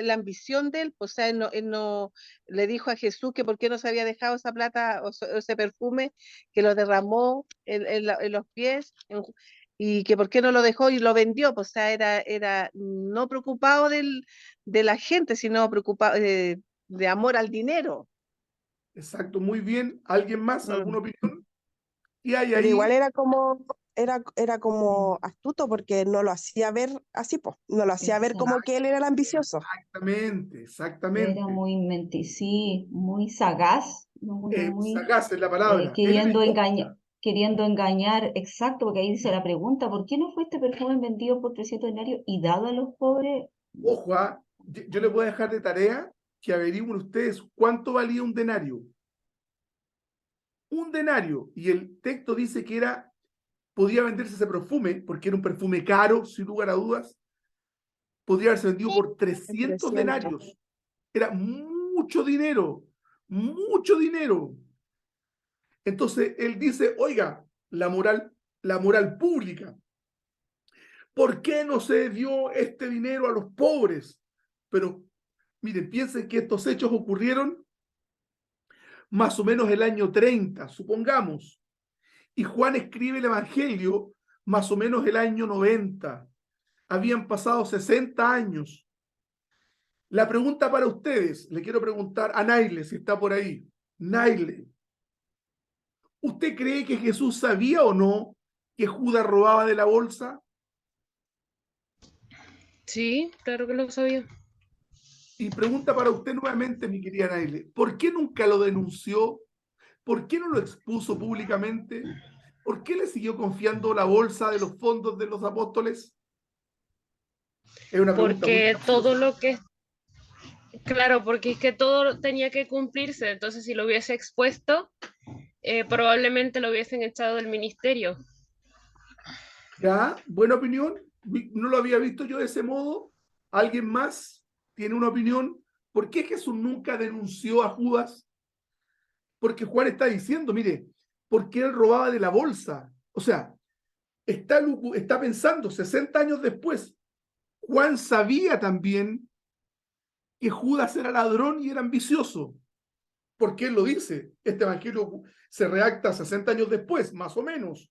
la ambición de él, pues, o sea, él no le dijo a Jesús que por qué no se había dejado esa plata o ese perfume, que lo derramó en los pies, y que por qué no lo dejó y lo vendió, pues, o sea, era no preocupado de la gente, sino preocupado de amor al dinero. Exacto, muy bien. ¿Alguien más? ¿Alguna opinión? ¿Y hay Pero ahí? igual era como astuto porque no lo hacía ver así, pues, no lo hacía ver como que él era el ambicioso. Exactamente, exactamente. Era sí, muy sagaz, muy Sagaz es la palabra. queriendo engañar, exacto, porque ahí dice la pregunta, ¿por qué no fue este perfume vendido por 300 denarios y dado a los pobres? Ojo, yo les voy a dejar de tarea que averigüen ustedes cuánto valía un denario. Un denario. Y el texto dice que podía venderse ese perfume, porque era un perfume caro, sin lugar a dudas. Podría haberse vendido por 300 denarios. Era mucho dinero, mucho dinero. Entonces él dice, oiga, la moral pública, ¿por qué no se dio este dinero a los pobres? Pero miren, piensen que estos hechos ocurrieron más o menos el año 30, supongamos, y Juan escribe el Evangelio más o menos el año 90. Habían pasado 60 años. La pregunta para ustedes, le quiero preguntar a Naile, si está por ahí. Naile, ¿usted cree que Jesús sabía o no que Judas robaba de la bolsa? Sí, claro que lo sabía. Y pregunta para usted nuevamente, mi querida Naile, ¿por qué nunca lo denunció? ¿Por qué no lo expuso públicamente? ¿Por qué le siguió confiando la bolsa de los fondos de los apóstoles? Es una pregunta muy Porque capciosa. todo lo que... Claro, porque es que todo tenía que cumplirse, entonces si lo hubiese expuesto, probablemente lo hubiesen echado del ministerio. Ya, buena opinión. No lo había visto yo de ese modo. ¿Alguien más tiene una opinión? ¿Por qué Jesús nunca denunció a Judas? Porque Juan está diciendo, mire, porque él robaba de la bolsa. O sea, está pensando 60 años después. Juan sabía también que Judas era ladrón y era ambicioso. Porque él lo dice. Este evangelio se redacta 60 años después, más o menos.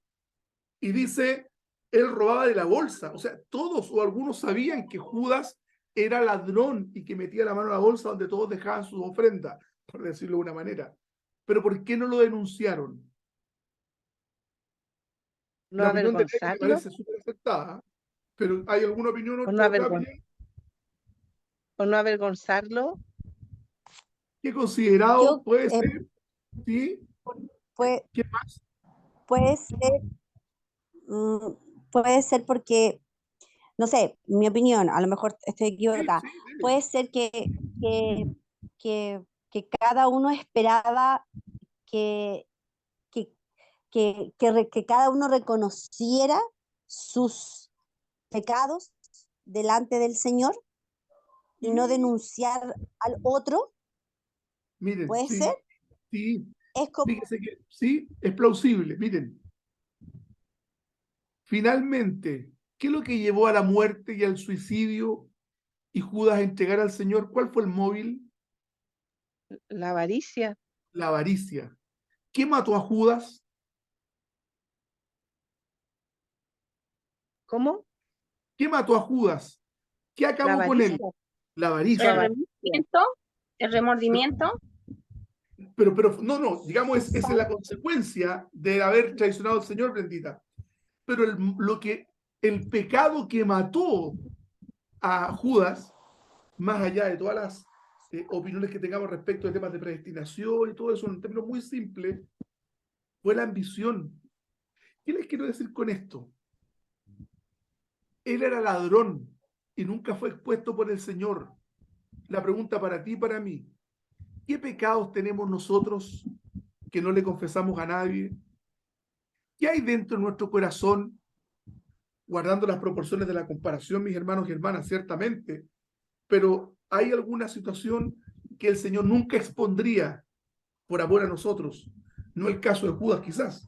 Y dice, él robaba de la bolsa. O sea, todos o algunos sabían que Judas era ladrón y que metía la mano en la bolsa donde todos dejaban sus ofrendas, por decirlo de una manera. Pero ¿por qué no lo denunciaron? No La opinión de ella me avergonzarlo, parece súper aceptada, pero ¿hay alguna opinión o no, otra opinión? o no avergonzarlo. ¿Qué considerado Yo, puede ser? ¿Sí? puede, ¿Qué más? puede ser, puede ser porque, no sé, mi opinión, a lo mejor estoy Sí, equivocada, sí, dime. puede ser que, que cada uno esperaba que, que, que cada uno reconociera sus pecados delante del Señor y no denunciar al otro. Miren, ¿Puede ser? sí, Es como, fíjese que sí, es plausible. Miren, finalmente, ¿qué es lo que llevó a la muerte y al suicidio y Judas a entregar al Señor? ¿Cuál fue el móvil? La avaricia. La avaricia. ¿Qué mató a Judas? ¿Cómo? ¿Qué mató a Judas? ¿Qué La acabó con él? avaricia. La El avaricia. remordimiento, el remordimiento. Pero no, digamos, esa es la consecuencia de haber traicionado al Señor, Brendita. Pero el pecado que mató a Judas, más allá de todas las opiniones que tengamos respecto de temas de predestinación y todo eso, en términos muy simples, fue la ambición. ¿Qué les quiero decir con esto? Él era ladrón y nunca fue expuesto por el Señor. La pregunta para ti y para mí, ¿qué pecados tenemos nosotros que no le confesamos a nadie? ¿Qué hay dentro de nuestro corazón, guardando las proporciones de la comparación, mis hermanos y hermanas, ciertamente? Pero hay alguna situación que el Señor nunca expondría por amor a nosotros. No el caso de Judas quizás,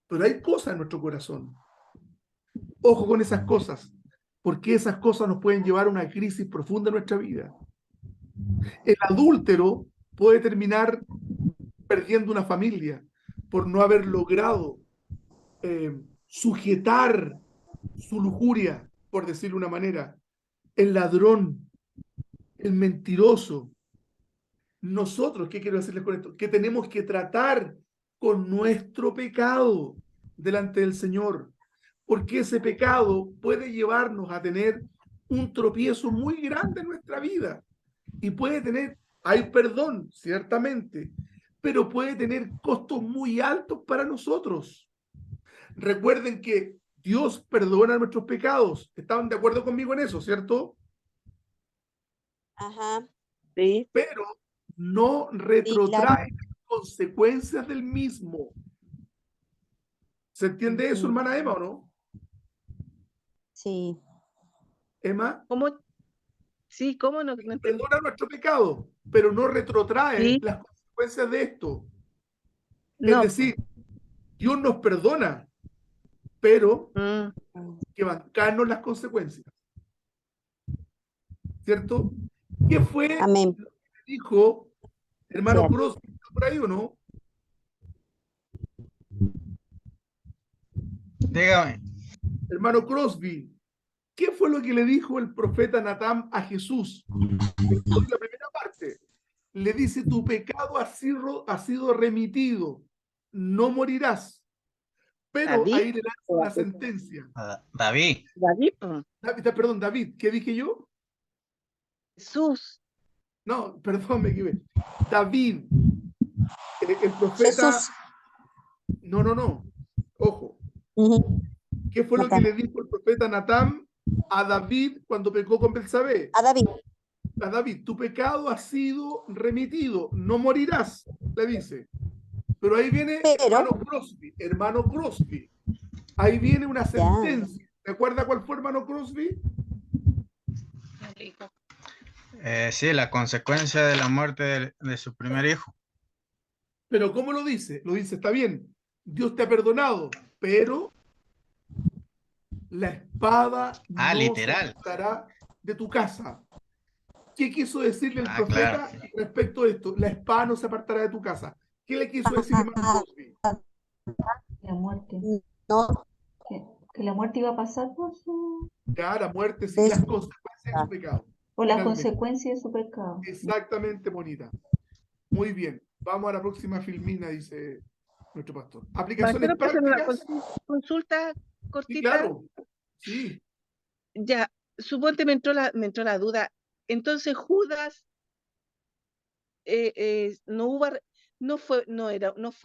pero hay cosas en nuestro corazón. Ojo con esas cosas, porque esas cosas nos pueden llevar a una crisis profunda en nuestra vida. El adúltero puede terminar perdiendo una familia por no haber logrado sujetar su lujuria, por decirlo de una manera. El ladrón, el mentiroso. Nosotros, ¿qué quiero decirles con esto? Que tenemos que tratar con nuestro pecado delante del Señor, porque ese pecado puede llevarnos a tener un tropiezo muy grande en nuestra vida y puede tener, hay perdón, ciertamente, pero puede tener costos muy altos para nosotros. Recuerden que Dios perdona nuestros pecados. ¿Estaban de acuerdo conmigo en eso, cierto? ajá, Sí. Pero no sí, claro, retrotrae las consecuencias del mismo. ¿Se entiende eso, hermana Emma, o no? sí. Emma, ¿Cómo? Sí, ¿cómo no entendí? perdona nuestro pecado, pero no retrotrae Sí, las consecuencias de esto. Es no. decir, Dios nos perdona, pero Mm, que bancarnos las consecuencias. ¿Cierto? ¿Qué fue Amén. lo que dijo hermano Cierto. Cruz? ¿Por ahí o no? Dígame. Hermano Crosby, ¿qué fue lo que le dijo el profeta Natán a Jesús? Hoy la primera parte. Le dice, tu pecado ha sido remitido, no morirás. Pero David. ahí le lanza una sentencia. David. David. Perdón, David, ¿qué dije yo? Jesús. No, perdón, me equivoqué. David, el profeta... Jesús. No. Ojo. ¿Qué fue lo que Natán. le dijo el profeta Natán a David cuando pecó con Betsabé? A David. A David, tu pecado ha sido remitido, no morirás, le dice. Pero ahí viene Pero, hermano Crosby. Ahí viene una sentencia. ¿Te acuerdas cuál fue, hermano Crosby? Sí, la consecuencia de la muerte de su primer hijo. Pero ¿cómo lo dice? Lo dice, está bien, Dios te ha perdonado, pero la espada no se Literal. apartará de tu casa. ¿Qué quiso decirle el profeta Claro. respecto a esto? La espada no se apartará de tu casa. ¿Qué le quiso decir hermano Crosby? La muerte. No, Que la muerte iba a pasar por su... Ya, la muerte, sí, las consecuencias de su pecado. Por la Finalmente. consecuencia de su pecado. Exactamente, bonita. Muy bien. Vamos a la próxima filmina, dice nuestro pastor. Aplicaciones Marcelo, puedo hacer una prácticas. consulta Sí, cortita. claro. Sí. Ya, suponte me entró la duda. Entonces Judas no fue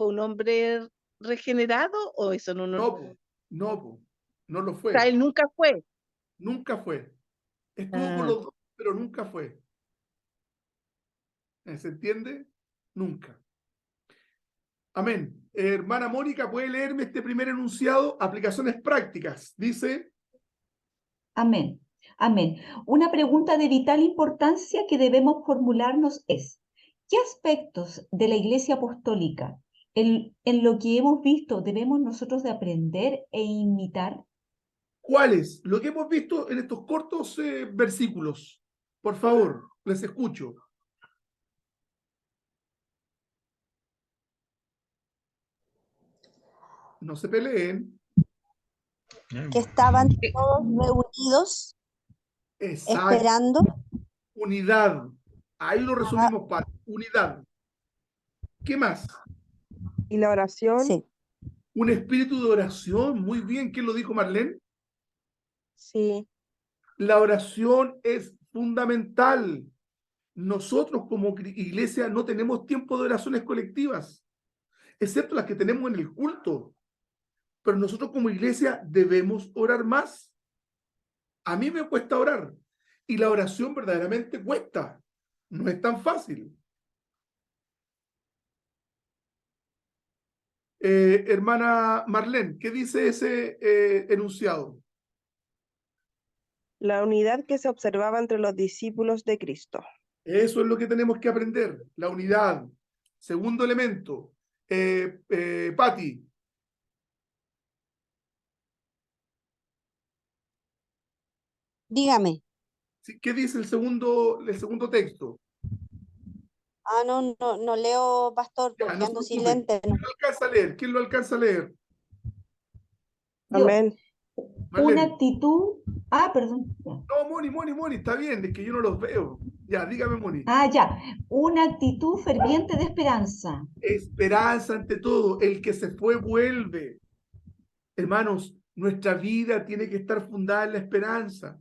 un hombre regenerado, o eso no, No, po, no, po, no lo o sea, fue. él nunca fue. Nunca fue. Estuvo con los dos, pero nunca fue. ¿Se entiende? Nunca. Amén. Hermana Mónica, ¿puede leerme este primer enunciado? Aplicaciones prácticas. Dice, Amén. Amén. Una pregunta de vital importancia que debemos formularnos es, ¿qué aspectos de la Iglesia Apostólica en lo que hemos visto debemos nosotros de aprender e imitar? ¿cuál es? Lo que hemos visto en estos cortos versículos. Por favor, les escucho. No se peleen. que estaban todos reunidos Exacto. esperando. Unidad. Ahí lo resumimos, Pat. Unidad. ¿Qué más? ¿Y la oración? Sí. Un espíritu de oración. Muy bien. ¿Quién lo dijo, Marlene? Sí. La oración es fundamental. Nosotros como iglesia no tenemos tiempo de oraciones colectivas, excepto las que tenemos en el culto. Pero nosotros como iglesia debemos orar más. A mí me cuesta orar y la oración verdaderamente cuesta. No es tan fácil. Hermana Marlene, ¿qué dice ese enunciado? La unidad que se observaba entre los discípulos de Cristo. Eso es lo que tenemos que aprender, la unidad. Segundo elemento, Patti. Dígame. ¿Qué dice el segundo texto? No leo, pastor, Ya, porque no se ando sin preocupe. lentes. ¿Quién lo alcanza a leer? ¿Quién lo alcanza a leer? Yo, Amén. una Marlene. actitud... perdón. Ya. No, Moni, está bien, es que yo no los veo. Ya, dígame, Moni. Ya. Una actitud ferviente de esperanza. Esperanza ante todo. El que se fue vuelve. Hermanos, nuestra vida tiene que estar fundada en la esperanza.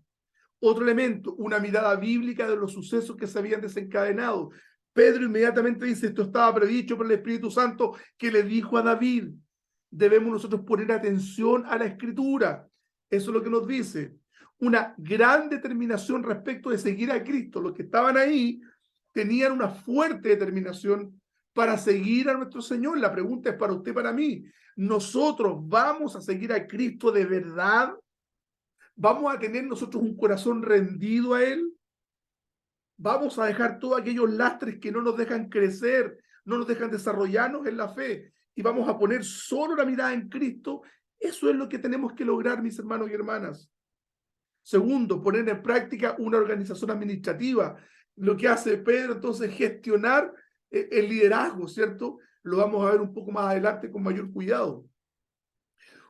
Otro elemento, una mirada bíblica de los sucesos que se habían desencadenado. Pedro inmediatamente dice, esto estaba predicho por el Espíritu Santo que le dijo a David. Debemos nosotros poner atención a la Escritura. Eso es lo que nos dice. Una gran determinación respecto de seguir a Cristo. Los que estaban ahí tenían una fuerte determinación para seguir a nuestro Señor. La pregunta es para usted, para mí. ¿Nosotros vamos a seguir a Cristo de verdad? ¿Vamos a tener nosotros un corazón rendido a Él? ¿Vamos a dejar todos aquellos lastres que no nos dejan crecer, no nos dejan desarrollarnos en la fe? Y vamos a poner solo la mirada en Cristo. Eso es lo que tenemos que lograr, mis hermanos y hermanas. Segundo, poner en práctica una organización administrativa. Lo que hace Pedro entonces gestionar el liderazgo, ¿cierto? Lo vamos a ver un poco más adelante con mayor cuidado.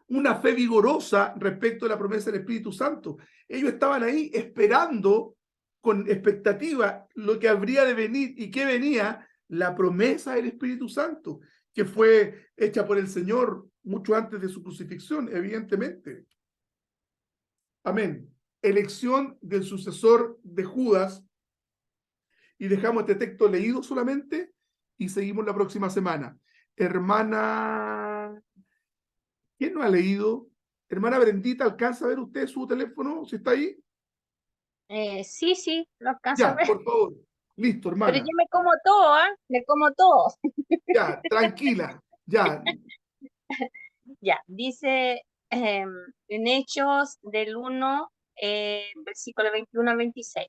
Una fe vigorosa respecto a la promesa del Espíritu Santo. Ellos estaban ahí esperando con expectativa lo que habría de venir y que venía la promesa del Espíritu Santo, que fue hecha por el Señor mucho antes de su crucifixión, evidentemente. Amén. Elección del sucesor de Judas. Y dejamos este texto leído solamente y seguimos la próxima semana. Hermana, ¿quién no ha leído? Hermana Brendita, ¿alcanza a ver usted su teléfono? ¿Si está ahí? Sí, lo alcanzo a Ya, ver. por favor. Listo, Pero hermana. yo me como todo, Me como todo. Ya, tranquila. Ya. Ya, dice en Hechos del 1, versículo 21 al 26.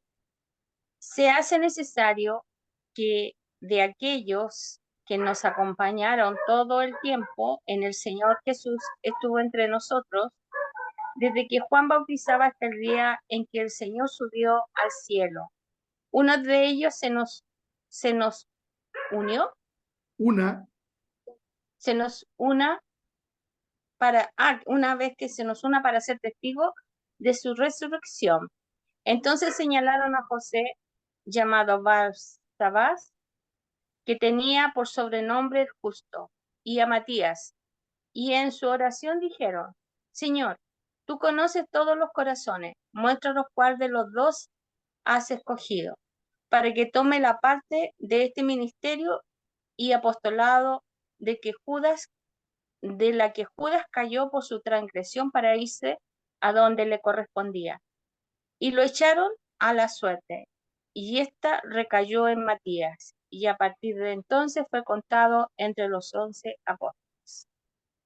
Se hace necesario que de aquellos que nos acompañaron todo el tiempo en el Señor Jesús estuvo entre nosotros, desde que Juan bautizaba hasta el día en que el Señor subió al cielo. Uno de ellos se nos unió, se nos una para, una vez que se nos una para ser testigo de su resurrección. Entonces señalaron a José, llamado Barsabás, que tenía por sobrenombre el justo, y a Matías, y en su oración dijeron: Señor, tú conoces todos los corazones, muéstranos cuál de los dos has escogido, para que tome la parte de este ministerio y apostolado de la que Judas cayó por su transgresión para irse a donde le correspondía. Y lo echaron a la suerte, y ésta recayó en Matías, y a partir de entonces fue contado entre los 11 apóstoles.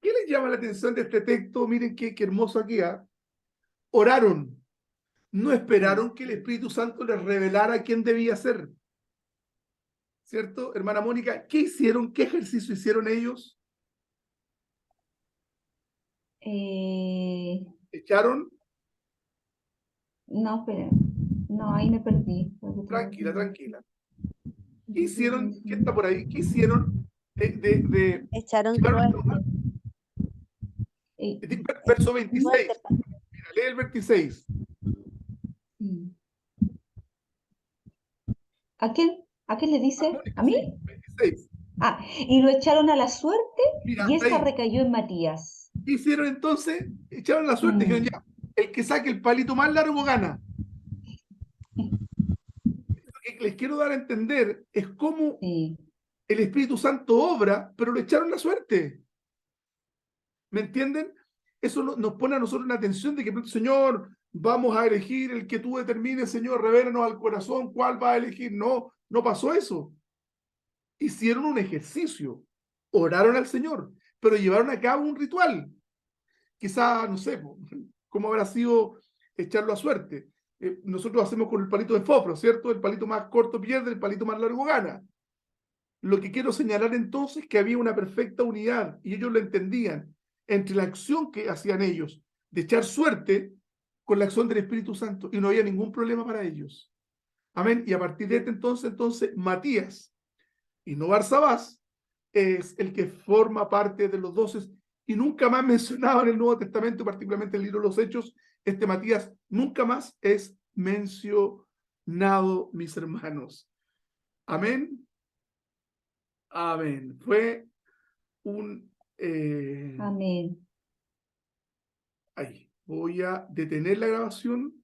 ¿Qué les llama la atención de este texto? Miren qué hermoso aquí. Oraron, no esperaron que el Espíritu Santo les revelara quién debía ser. ¿Cierto, hermana Mónica? ¿Qué hicieron? ¿Qué ejercicio hicieron ellos? ¿Echaron? No, espera. No, ahí me perdí. Tranquila, tranquila. ¿Qué hicieron? ¿Qué está por ahí? ¿Qué hicieron? Echaron suerte. Verso 26. Mira, lee el 26. ¿A quién le dice? ¿A mí? 26. Y lo echaron a la suerte. Mira, y esta ahí. recayó en Matías. ¿Qué hicieron entonces? Echaron la suerte. Dijeron, ya, el que saque el palito más largo gana. Lo que les quiero dar a entender es cómo el Espíritu Santo obra, pero lo echaron la suerte. ¿Me entienden? Eso nos pone a nosotros una atención de que, Señor, vamos a elegir el que tú determines, Señor, revélanos al corazón cuál va a elegir. No, no pasó eso. Hicieron un ejercicio, oraron al Señor, pero llevaron a cabo un ritual. Quizá, no sé, cómo habrá sido echarlo a suerte. Nosotros hacemos con el palito de fósforo, ¿cierto? El palito más corto pierde, el palito más largo gana. Lo que quiero señalar entonces es que había una perfecta unidad, y ellos lo entendían, entre la acción que hacían ellos de echar suerte con la acción del Espíritu Santo, y no había ningún problema para ellos. Amén. Y a partir de este entonces Matías y no Barsabás es el que forma parte de los 12, y nunca más mencionado en el Nuevo Testamento, particularmente en el libro de los Hechos. Este Matías nunca más es mencionado, mis hermanos. Amén. Amén. Fue un... Amén. Ahí. Voy a detener la grabación